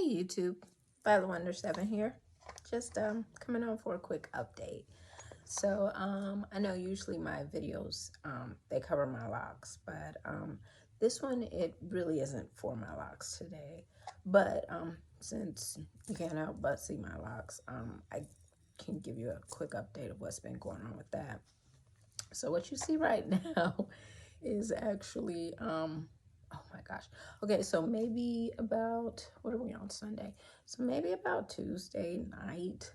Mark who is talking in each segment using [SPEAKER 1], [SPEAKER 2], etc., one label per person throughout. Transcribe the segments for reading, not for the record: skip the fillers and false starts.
[SPEAKER 1] Hey YouTube, Violet Wonder 7 here. Just coming on for a quick update. So I know usually my videos they cover my locks, but this one it really isn't for my locks today. But since you can't help but see my locks, I can give you a quick update of what's been going on with that. So what you see right now is actually oh my gosh. Okay, so maybe about, what are we on, Sunday? So maybe about Tuesday night,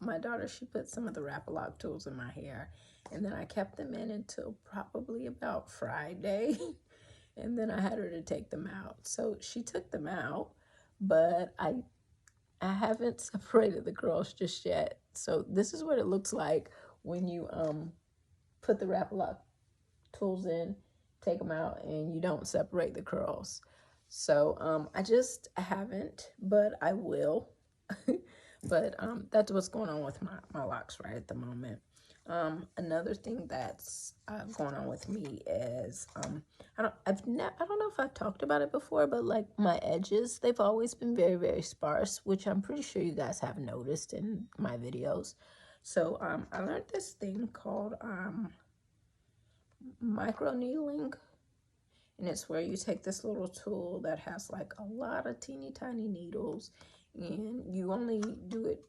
[SPEAKER 1] my daughter, she put some of the Rapalock tools in my hair, and then I kept them in until probably about Friday. And then I had her to take them out. So she took them out, but I haven't separated the curls just yet. So this is what it looks like when you put the Rapalock tools in, take them out, and you don't separate the curls. So I haven't, but I will. But that's what's going on with my locks right at the moment. Another thing that's going on with me is I don't know if I've talked about it before, but like my edges, they've always been very, very sparse, which I'm pretty sure you guys have noticed in my videos. So I learned this thing called micro needling, and it's where you take this little tool that has like a lot of teeny tiny needles, and you only do it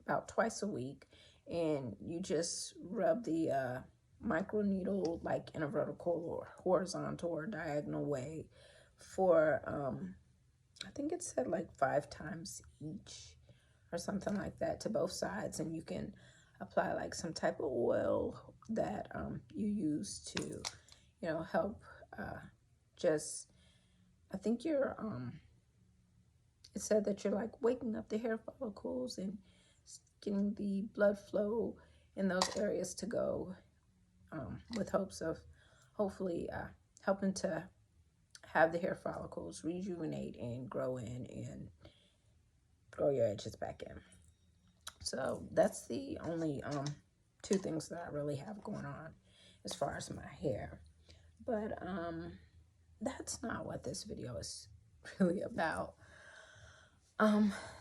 [SPEAKER 1] about twice a week, and you just rub the micro needle like in a vertical or horizontal or diagonal way for I think it said like 5 times each or something like that to both sides, and you can apply like some type of oil that you use to, help just, I think you're, it said that you're like waking up the hair follicles and getting the blood flow in those areas to go, with hopes of hopefully helping to have the hair follicles rejuvenate and grow in and grow your edges back in. So that's the only two things that I really have going on as far as my hair. But that's not what this video is really about.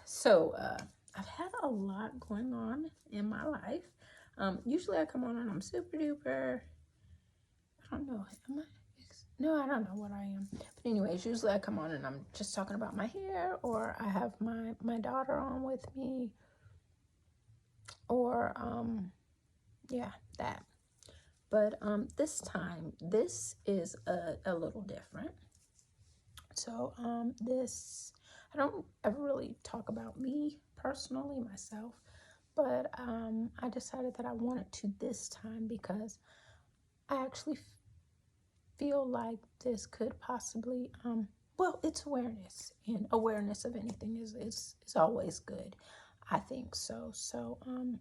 [SPEAKER 1] So I've had a lot going on in my life. Usually I come on and I'm super duper, I don't know, am I? No, I don't know what I am. But anyways, usually I come on and I'm just talking about my hair, or I have my daughter on with me, or yeah, that. But this time, this is a little different. So I don't ever really talk about me personally, myself, but I decided that I wanted to this time because I actually feel like this could possibly, well, it's awareness, and awareness of anything is always good, I think so. So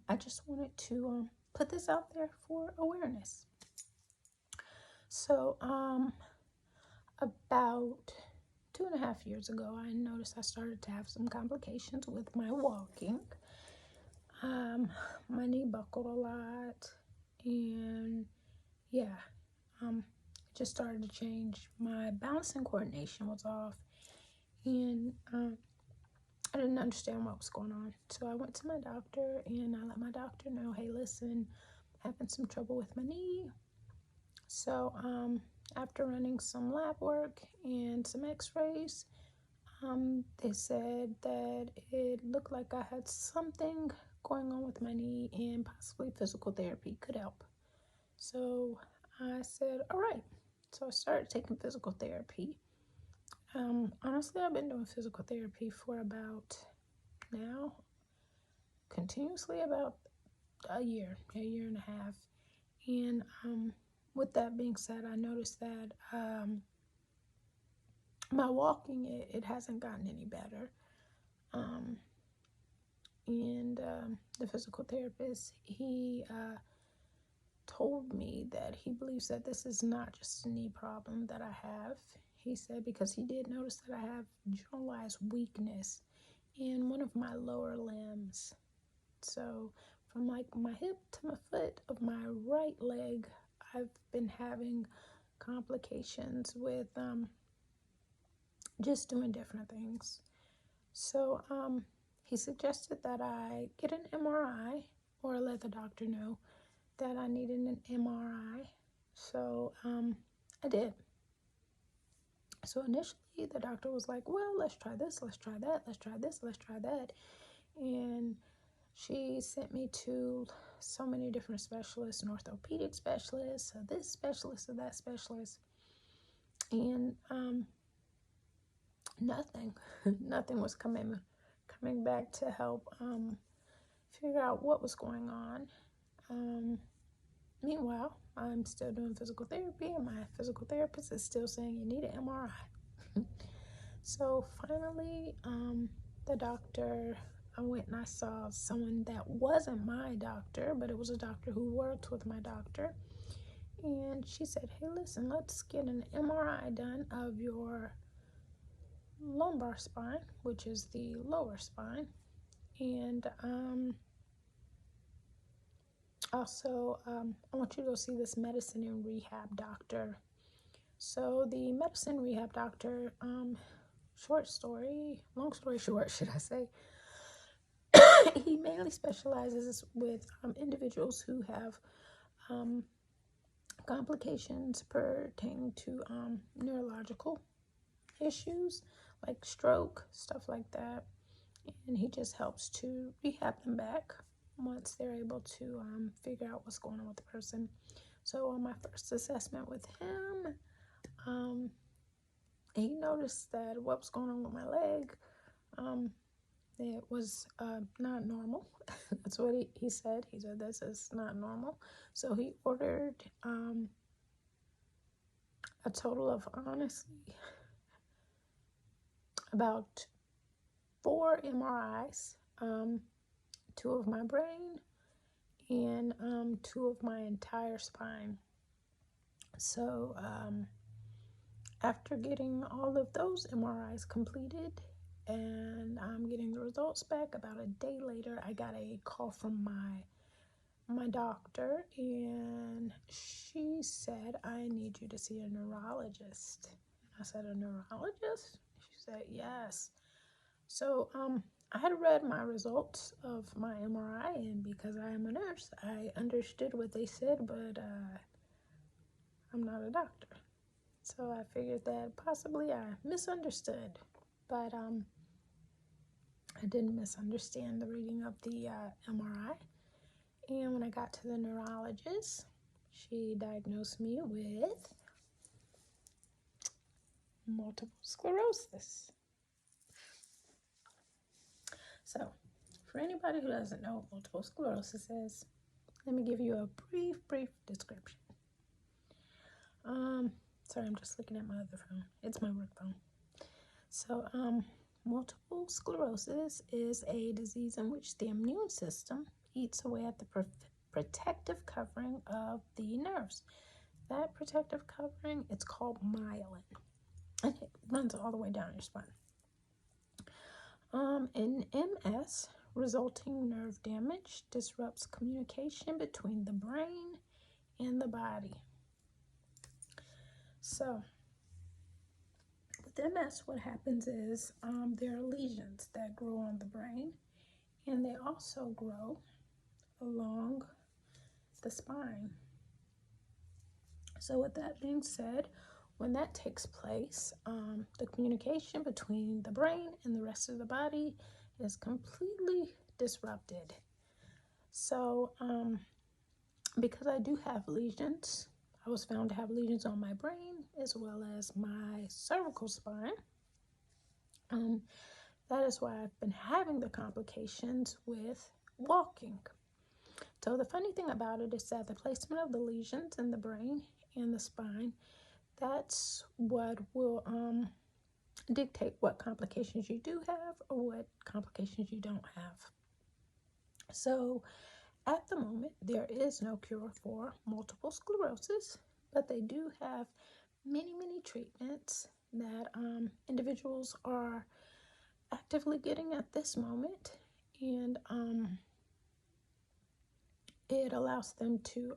[SPEAKER 1] I just wanted to put this out there for awareness. So about 2.5 years ago, I noticed I started to have some complications with my walking. My knee buckled a lot, and yeah, it just started to change. My balance and coordination was off, and I didn't understand what was going on. So I went to my doctor, and I let my doctor know, hey, listen, I'm having some trouble with my knee. So after running some lab work and some x-rays, they said that it looked like I had something going on with my knee, and possibly physical therapy could help. So I said, all right. So I started taking physical therapy. Honestly, I've been doing physical therapy for about now, continuously about a year and a half. And with that being said, I noticed that my walking, it hasn't gotten any better. And the physical therapist, he told me that he believes that this is not just a knee problem that I have. He said because he did notice that I have generalized weakness in one of my lower limbs. So from like my hip to my foot of my right leg, I've been having complications with just doing different things. So he suggested that I get an MRI or let the doctor know that I needed an MRI. So I did. So initially the doctor was like, well, let's try this, let's try that, let's try this, let's try that. And she sent me to so many different specialists, an orthopedic specialist, this specialist, or that specialist. And nothing, nothing was coming back to help figure out what was going on. Meanwhile, I'm still doing physical therapy, and my physical therapist is still saying you need an MRI. So finally, the doctor, I went and I saw someone that wasn't my doctor, but it was a doctor who worked with my doctor. And she said, hey, listen, let's get an MRI done of your lumbar spine, which is the lower spine. And also, I want you to go see this medicine and rehab doctor. So the medicine rehab doctor, long story short, should I say, he mainly specializes with individuals who have complications pertaining to neurological issues like stroke, stuff like that. And he just helps to rehab them back once they're able to figure out what's going on with the person. So on my first assessment with him, he noticed that what was going on with my leg, it was not normal. That's what he said. He said, this is not normal. So he ordered a total of, honestly, about 4 MRIs, 2 of my brain and 2 of my entire spine. So after getting all of those MRIs completed and I'm getting the results back, about a day later, I got a call from my doctor, and she said, I need you to see a neurologist. I said, a neurologist? She said, yes. So I had read my results of my MRI, and because I am a nurse, I understood what they said, but I'm not a doctor. So I figured that possibly I misunderstood, but I didn't misunderstand the reading of the MRI. And when I got to the neurologist, she diagnosed me with multiple sclerosis. So, for anybody who doesn't know what multiple sclerosis is, let me give you a brief description. Sorry, I'm just looking at my other phone. It's my work phone. So, multiple sclerosis is a disease in which the immune system eats away at the protective covering of the nerves. That protective covering, it's called myelin, and it runs all the way down your spine. In MS, resulting nerve damage disrupts communication between the brain and the body. So, with MS, what happens is there are lesions that grow on the brain, and they also grow along the spine. So with that being said, when that takes place, the communication between the brain and the rest of the body is completely disrupted. So because I do have lesions, I was found to have lesions on my brain as well as my cervical spine. That is why I've been having the complications with walking. So the funny thing about it is that the placement of the lesions in the brain and the spine, that's what will dictate what complications you do have or what complications you don't have. So at the moment, there is no cure for multiple sclerosis, but they do have many treatments that individuals are actively getting at this moment, and it allows them to,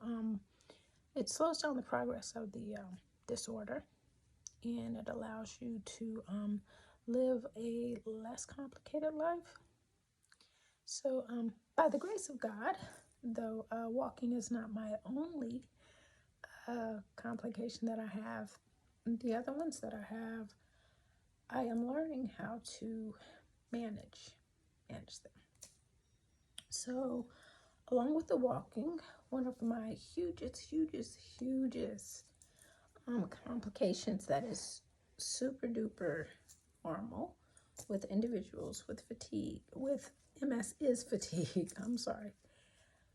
[SPEAKER 1] it slows down the progress of the disorder, and it allows you to live a less complicated life. So by the grace of God, though walking is not my only complication that I have, the other ones that I have, I am learning how to manage them. So along with the walking, one of my hugest complications that is super duper normal with individuals with fatigue, with MS is fatigue, I'm sorry,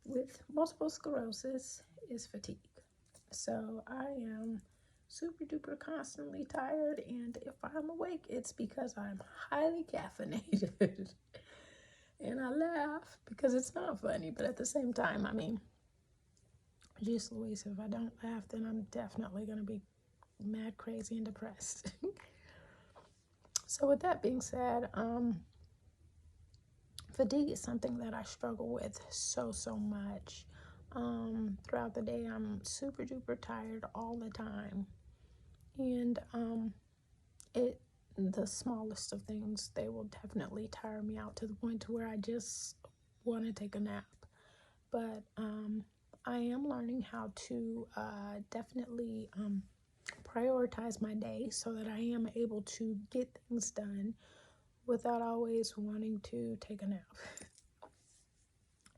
[SPEAKER 1] with multiple sclerosis is fatigue. So I am super duper constantly tired, and if I'm awake, it's because I'm highly caffeinated. And I laugh because it's not funny, but at the same time, I mean, geez Louise, if I don't laugh, then I'm definitely going to be mad, crazy, and depressed. So with that being said, fatigue is something that I struggle with so much. Throughout the day, I'm super duper tired all the time. And the smallest of things, they will definitely tire me out to the point to where I just want to take a nap. But I am learning how to definitely prioritize my day so that I am able to get things done without always wanting to take a nap.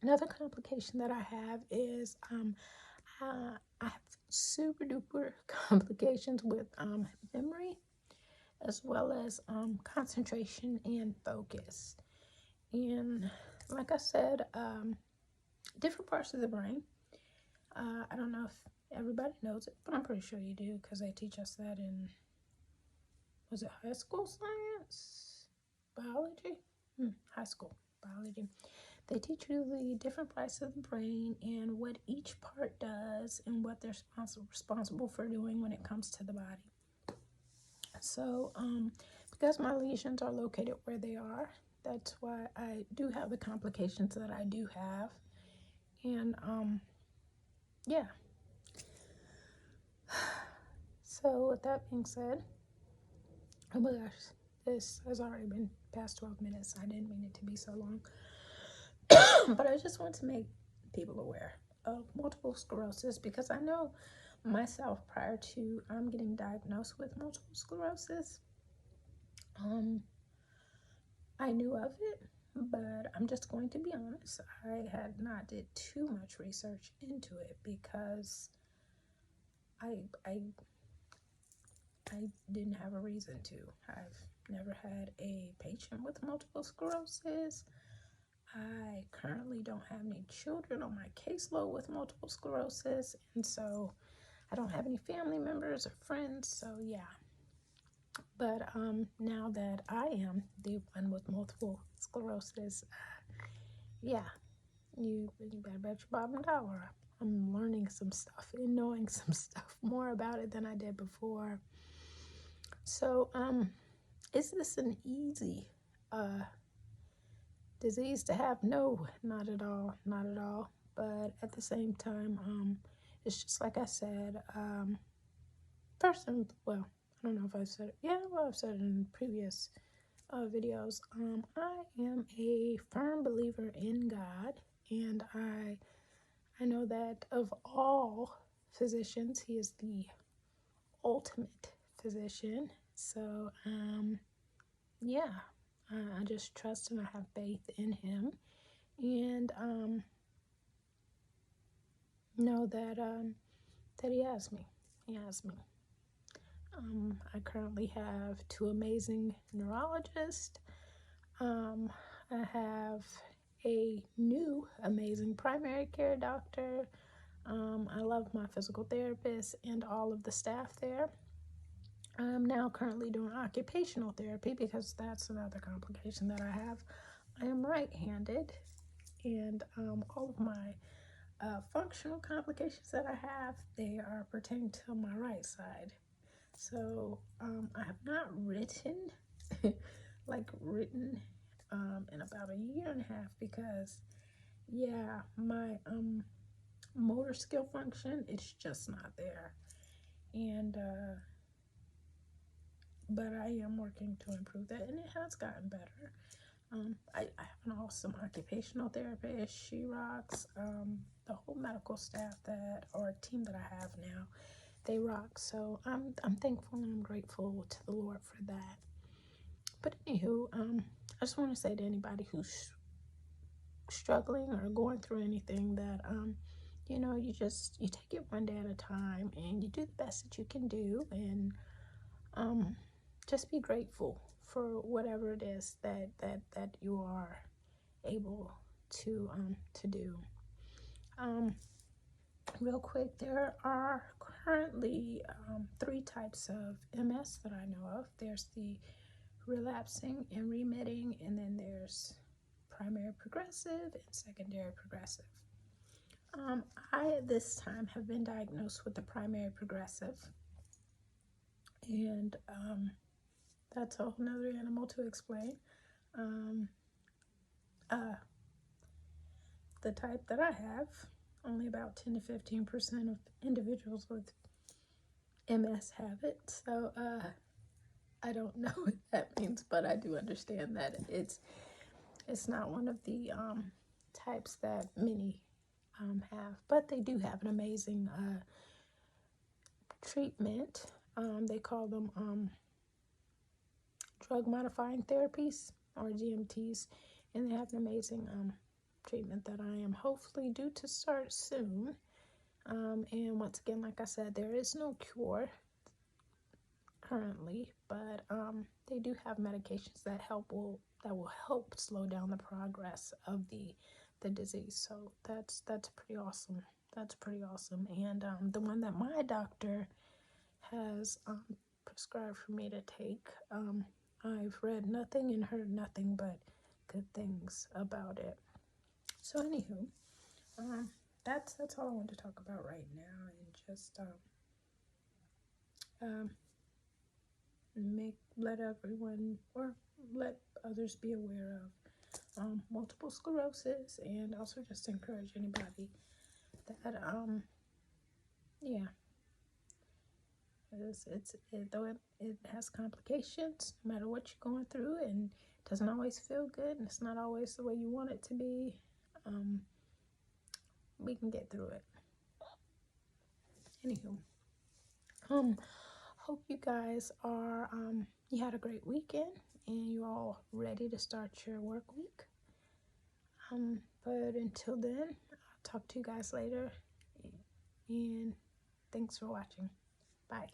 [SPEAKER 1] Another complication that I have is I have super duper complications with memory, as well as concentration and focus. And like I said, different parts of the brain. I don't know if everybody knows it, but I'm pretty sure you do because they teach us that in, was it high school science? Biology? High school biology. They teach you the different parts of the brain and what each part does and what they're responsible for doing when it comes to the body. So, because my lesions are located where they are, that's why I do have the complications that I do have. And, yeah. So, with that being said, oh my gosh, this has already been past 12 minutes. I didn't mean it to be so long. But I just want to make people aware of multiple sclerosis because I know myself prior to getting diagnosed with multiple sclerosis, I knew of it, but I'm just going to be honest. I had not did too much research into it because I didn't have a reason to. I've never had a patient with multiple sclerosis. I currently don't have any children on my caseload with multiple sclerosis, and so I don't have any family members or friends, so yeah. But now that I am the one with multiple sclerosis, yeah, you better bet your bottom dollar I'm learning some stuff and knowing some stuff more about it than I did before. So, is this an easy disease to have? No, not at all, not at all. But at the same time, it's just like I said, first, well, I don't know if I've said it. Yeah, well, I've said it in previous videos. I am a firm believer in God, and I know that of all physicians, He is the ultimate physician. So, yeah, I just trust and I have faith in Him, and know that that He has me. He has me. I currently have 2 amazing neurologists. I have a new amazing primary care doctor. I love my physical therapist and all of the staff there. I'm now currently doing occupational therapy because that's another complication that I have. I am right-handed, and all of my functional complications that I have, they are pertaining to my right side. So I have not written in about a year and a half because, yeah, my motor skill function, it's just not there. And but I am working to improve that, and it has gotten better. I have an awesome occupational therapist. She rocks. The whole medical staff that, or team that I have now, they rock. So I'm thankful and I'm grateful to the Lord for that. But anywho, I just want to say to anybody who's struggling or going through anything that you know, you take it one day at a time and you do the best that you can do, and just be grateful for whatever it is that you are able to do. Real quick, there are currently 3 types of MS that I know of. There's the relapsing and remitting, and then there's primary progressive and secondary progressive. I at this time have been diagnosed with the primary progressive, and that's a whole nother animal to explain. The type that I have, only about 10 to 15% of individuals with MS have it. So I don't know what that means, but I do understand that it's not one of the types that many have, but they do have an amazing treatment. They call them drug modifying therapies, or DMTs, and they have an amazing treatment that I am hopefully due to start soon. And once again, like I said, there is no cure currently, but they do have medications that will help slow down the progress of the disease. So that's pretty awesome. That's pretty awesome. And the one that my doctor has prescribed for me to take, I've read nothing and heard nothing but good things about it. So anywho, that's all I want to talk about right now, and just let everyone, or let others be aware of multiple sclerosis, and also just encourage anybody that yeah, though it has complications, no matter what you're going through, and it doesn't always feel good, and it's not always the way you want it to be. We can get through it. Anywho, hope you guys are you had a great weekend and you're all ready to start your work week. But until then, I'll talk to you guys later, and thanks for watching. Bye.